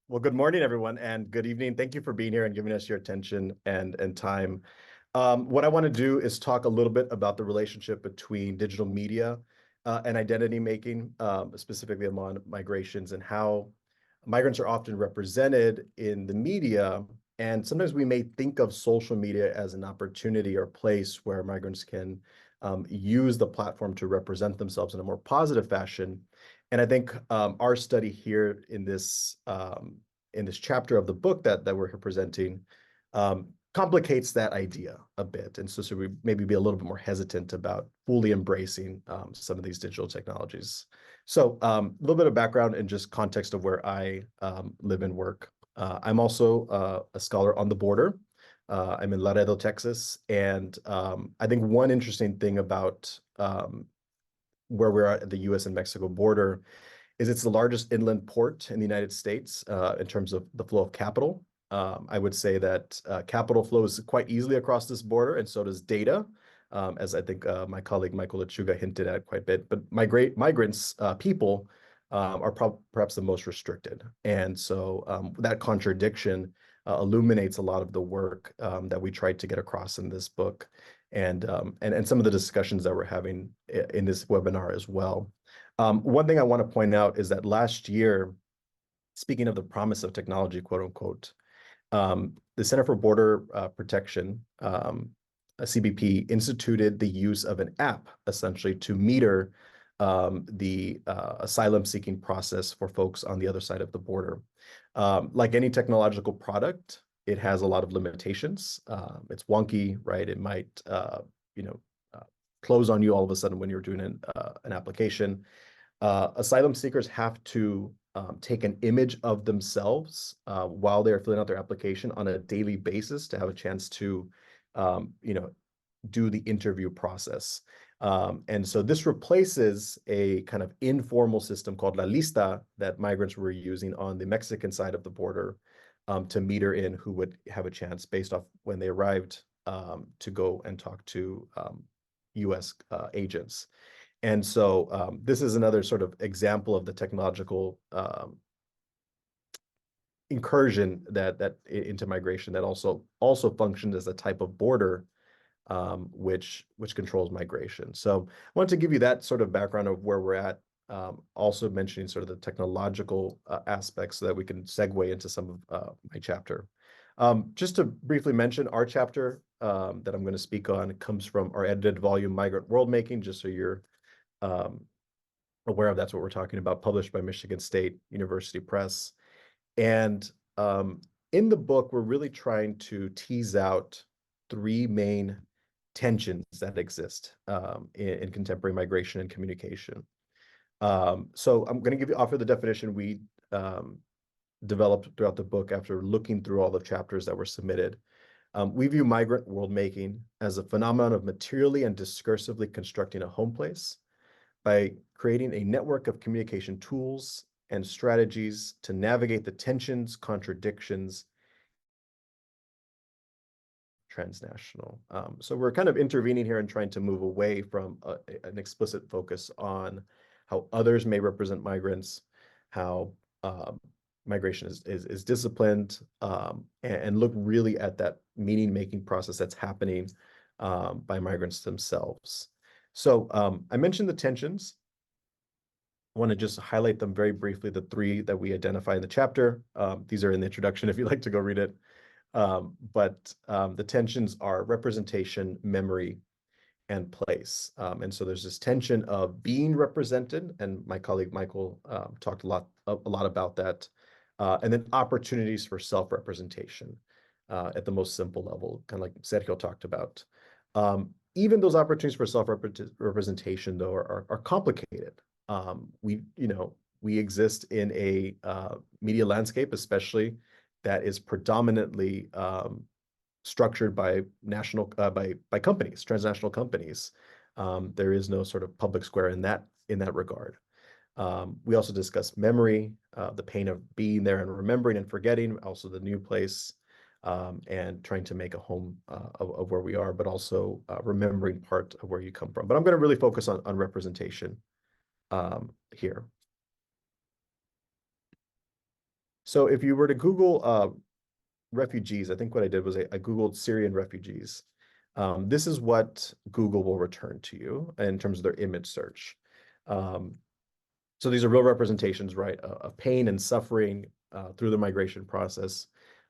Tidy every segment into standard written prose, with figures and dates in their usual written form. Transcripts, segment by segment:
Well, good morning, everyone, and good evening. Thank you for being here and giving us your attention and time. What I want to do is talk a little bit about the relationship between digital media and identity making, specifically among migrations, and how migrants are often represented in the media. And sometimes we may think of social media as an opportunity or place where migrants can use the platform to represent themselves in a more positive fashion. And I think our study here in this chapter of the book that we're here presenting complicates that idea a bit. And so we maybe be a little bit more hesitant about fully embracing some of these digital technologies. So a little bit of background and just context of where I live and work. I'm also a scholar on the border. I'm in Laredo, Texas. And I think one interesting thing about where we're at the US and Mexico border is it's the largest inland port in the United States in terms of the flow of capital. I would say that capital flows quite easily across this border, and so does data, as I think my colleague Michael Lechuga hinted at quite a bit. But migrants, people, are perhaps the most restricted. And so that contradiction illuminates a lot of the work that we tried to get across in this book and some of the discussions that we're having in this webinar as well. One thing I want to point out is that last year, speaking of the promise of technology, quote unquote, the Center for Border Protection, CBP, instituted the use of an app essentially to meter the asylum seeking process for folks on the other side of the border. Like any technological product, it has a lot of limitations. It's wonky, right? It might, close on you all of a sudden when you're doing an application. Asylum seekers have to take an image of themselves while they're filling out their application on a daily basis to have a chance to, do the interview process. And so this replaces a kind of informal system called La Lista that migrants were using on the Mexican side of the border to meter in who would have a chance based off when they arrived to go and talk to US agents. And so this is another sort of example of the technological incursion that into migration that also functions as a type of border which controls migration. So I wanted to give you that sort of background of where we're at, also mentioning sort of the technological aspects so that we can segue into some of my chapter. Just to briefly mention, our chapter that I'm going to speak on comes from our edited volume, Migrant World Making, just so you're aware of that's what we're talking about, published by Michigan State University Press. And in the book, we're really trying to tease out three main tensions that exist in contemporary migration and communication. So I'm going to offer the definition we developed throughout the book after looking through all the chapters that were submitted. We view migrant world making as a phenomenon of materially and discursively constructing a home place by creating a network of communication tools and strategies to navigate the tensions, contradictions, transnational. So we're kind of intervening here and trying to move away from an explicit focus on how others may represent migrants, how migration is disciplined, and look really at that meaning-making process that's happening by migrants themselves. So I mentioned the tensions. I want to just highlight them very briefly, the three that we identify in the chapter. These are in the introduction if you'd like to go read it. But the tensions are representation, memory, and place. And so there's this tension of being represented, and my colleague Michael talked a lot about that, and then opportunities for self-representation at the most simple level, kind of like Sergio talked about. Even those opportunities for self-representation, though, are complicated. We exist in a media landscape, especially that is predominantly structured by by companies, transnational companies. There is no sort of public square in that regard. We also discuss memory, the pain of being there and remembering and forgetting, also the new place, and trying to make a home of where we are, but also remembering part of where you come from. But I'm going to really focus on representation here. So if you were to Google refugees, I think what I did was I Googled Syrian refugees. This is what Google will return to you in terms of their image search. Um, so these are real representations, right, of pain and suffering through the migration process.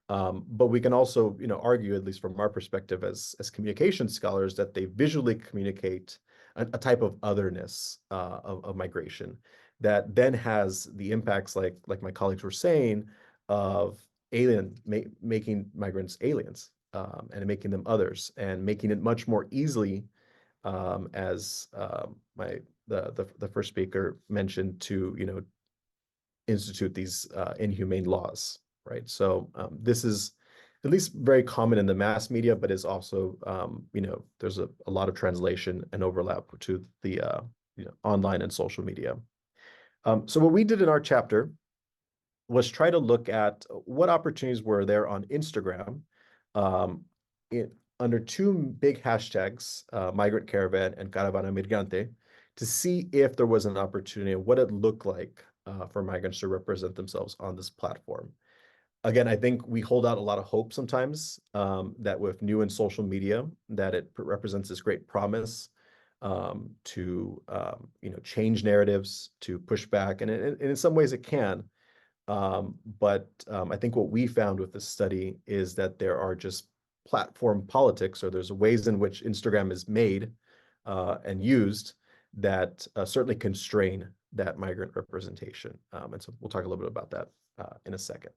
But we can also, argue, at least from our perspective as communication scholars, that they visually communicate a type of otherness of migration that then has the impacts, like my colleagues were saying, of making migrants aliens, and making them others, and making it much more easily, as the first speaker mentioned, to institute these inhumane laws, right? So this is at least very common in the mass media, but is also, there's a lot of translation and overlap to the online and social media. So what we did in our chapter was try to look at what opportunities were there on Instagram, um, under two big hashtags, migrant caravan and caravana migrante, to see if there was an opportunity and what it looked like for migrants to represent themselves on this platform. Again, I think we hold out a lot of hope sometimes, that with new and social media, that it represents this great promise, to change narratives, to push back, and in some ways it can. But I think what we found with this study is that there are just platform politics, or there's ways in which Instagram is made and used that certainly constrain that migrant representation. And so we'll talk a little bit about that in a second.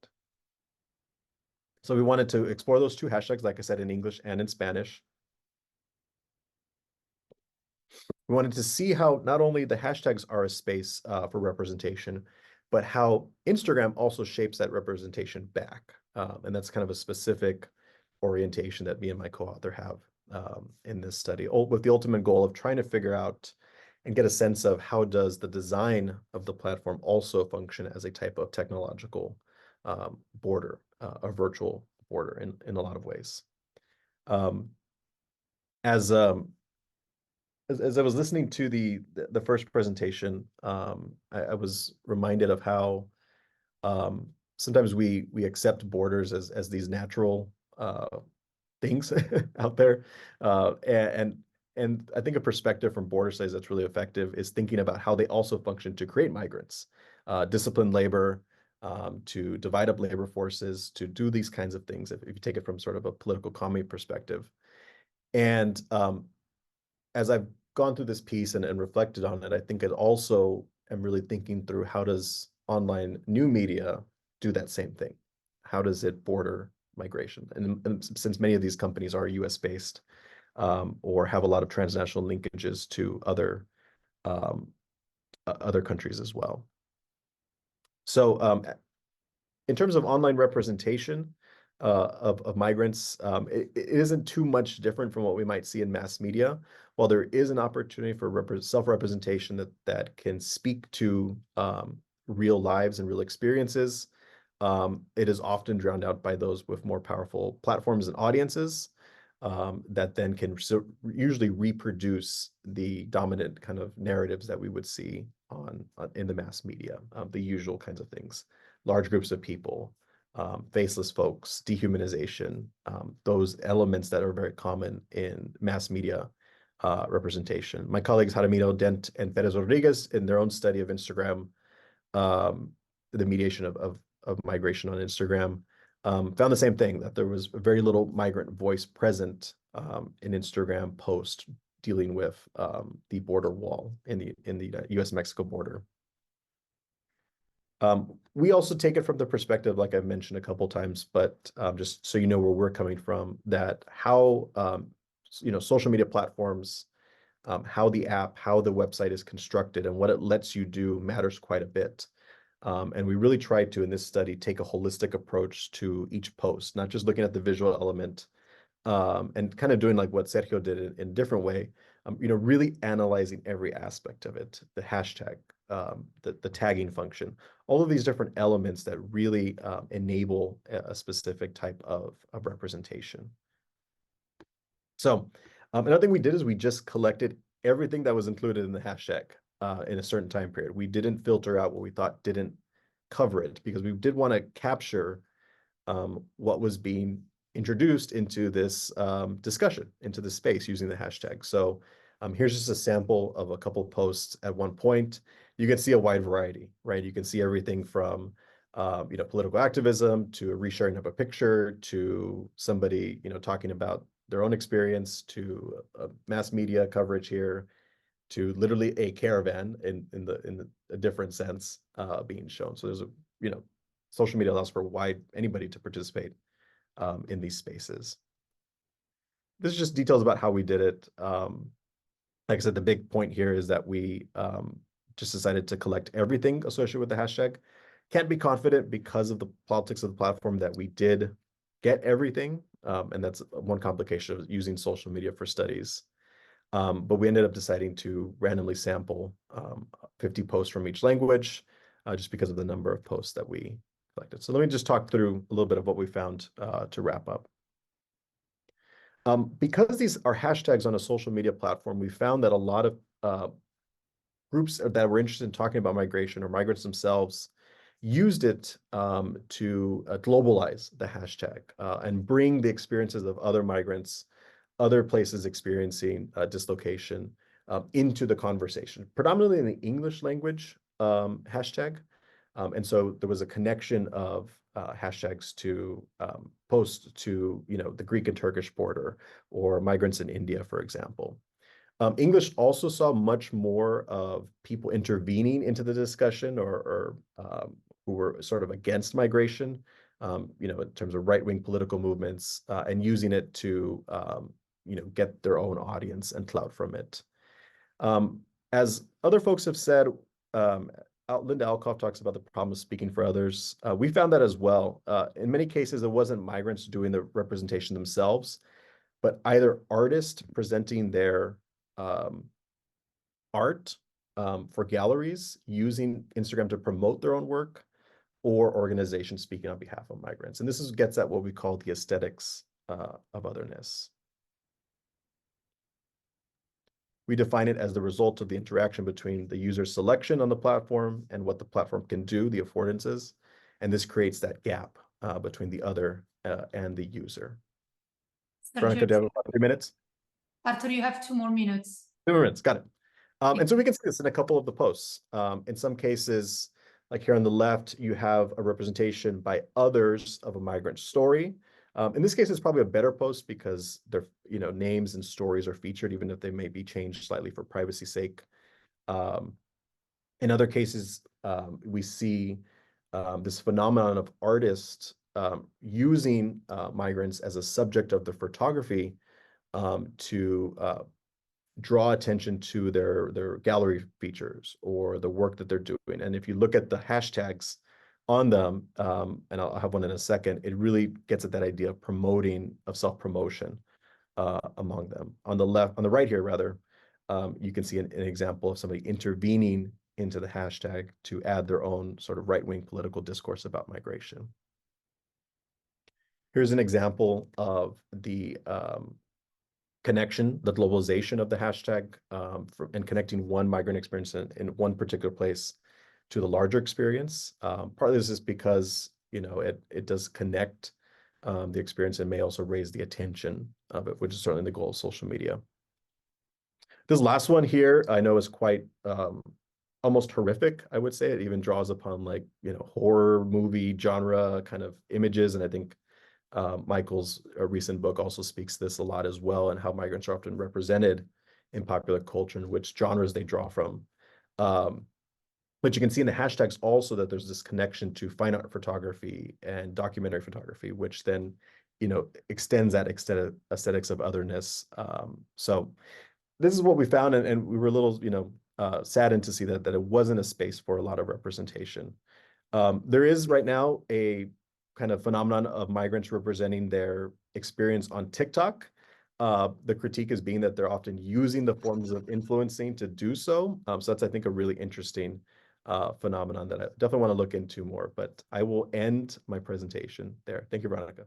So we wanted to explore those two hashtags, like I said, in English and in Spanish. We wanted to see how not only the hashtags are a space for representation, but how Instagram also shapes that representation back. And that's kind of a specific orientation that me and my co-author have in this study, with the ultimate goal of trying to figure out and get a sense of how does the design of the platform also function as a type of technological border, a virtual border in a lot of ways. Um, as as I was listening to the first presentation, I was reminded of how sometimes we accept borders as these natural things out there, and I think a perspective from border studies that's really effective is thinking about how they also function to create migrants, discipline labor, to divide up labor forces, to do these kinds of things, if you take it from sort of a political economy perspective. And as I've gone through this piece and reflected on it, I think it also am really thinking through how does online new media do that same thing? How does it border migration? And since many of these companies are US based, or have a lot of transnational linkages to other countries as well. So in terms of online representation of migrants, it isn't too much different from what we might see in mass media. While there is an opportunity for self-representation that can speak to real lives and real experiences, it is often drowned out by those with more powerful platforms and audiences, that then can usually reproduce the dominant kind of narratives that we would see in the mass media, the usual kinds of things: large groups of people, faceless folks, dehumanization, those elements that are very common in mass media representation. My colleagues Jaramillo Dent and Perez Rodriguez, in their own study of Instagram, the mediation of migration on Instagram, found the same thing, that there was very little migrant voice present in Instagram post dealing with the border wall in the US-Mexico border. We also take it from the perspective, like I've mentioned a couple times, but just so you know where we're coming from, that how social media platforms, how the app, how the website is constructed, and what it lets you do matters quite a bit. And we really tried to, in this study, take a holistic approach to each post, not just looking at the visual element, and kind of doing like what Sergio did in a different way, really analyzing every aspect of it: the hashtag, the tagging function, all of these different elements that really enable a specific type of representation. So another thing we did is we just collected everything that was included in the hashtag in a certain time period. We didn't filter out what we thought didn't cover it because we did want to capture what was being introduced into this discussion, into the space using the hashtag. So here's just a sample of a couple posts at one point. You can see a wide variety, right? You can see everything from political activism to a resharing of a picture to somebody talking about their own experience to mass media coverage here to literally a caravan in a different sense being shown. So there's social media allows for anybody to participate in these spaces. This is just details about how we did it. Like I said, the big point here is that we just decided to collect everything associated with the hashtag. Can't be confident because of the politics of the platform that we did get everything. And that's one complication of using social media for studies. But we ended up deciding to randomly sample 50 posts from each language just because of the number of posts that we collected. So let me just talk through a little bit of what we found to wrap up. Because these are hashtags on a social media platform, we found that a lot of groups that were interested in talking about migration or migrants themselves used it to globalize the hashtag and bring the experiences of other migrants, other places experiencing dislocation into the conversation, predominantly in the English language hashtag. And so there was a connection of hashtags to posts to the Greek and Turkish border or migrants in India, for example. English also saw much more of people intervening into the discussion or who were sort of against migration, in terms of right-wing political movements and using it to get their own audience and clout from it. As other folks have said, Linda Alcoff talks about the problem of speaking for others. We found that as well. In many cases, it wasn't migrants doing the representation themselves, but either artists presenting their art for galleries using Instagram to promote their own work, or organizations speaking on behalf of migrants. And this gets at what we call the aesthetics of otherness. We define it as the result of the interaction between the user's selection on the platform and what the platform can do, the affordances. And this creates that gap between the other and the user. Veronica, do you have about 3 minutes? Arthur, you have 2 more minutes. 2 minutes, got it. And so we can see this in a couple of the posts. In some cases, like here on the left, you have a representation by others of a migrant story. In this case, it's probably a better post because their names and stories are featured, even if they may be changed slightly for privacy's sake. In other cases, we see this phenomenon of artists using migrants as a subject of the photography to draw attention to their gallery features or the work that they're doing. And if you look at the hashtags on them, and I'll have one in a second, it really gets at that idea of promoting, of self-promotion among them. On the right here, rather, you can see an example of somebody intervening into the hashtag to add their own sort of right-wing political discourse about migration. Here's an example of the connection, the globalization of the hashtag and connecting one migrant experience in one particular place to the larger experience. Partly this is because, it does connect the experience and may also raise the attention of it, which is certainly the goal of social media. This last one here, I know is quite almost horrific, I would say. It even draws upon horror movie genre kind of images. And I think Michael's recent book also speaks this a lot as well, and how migrants are often represented in popular culture and which genres they draw from. But you can see in the hashtags also that there's this connection to fine art photography and documentary photography, which then, extends that aesthetics of otherness. So this is what we found, and we were a little, saddened to see that it wasn't a space for a lot of representation. There is right now a kind of phenomenon of migrants representing their experience on TikTok. The critique is being that they're often using the forms of influencing to do so. So that's, I think, a really interesting phenomenon that I definitely want to look into more, but I will end my presentation there. Thank you, Veronica.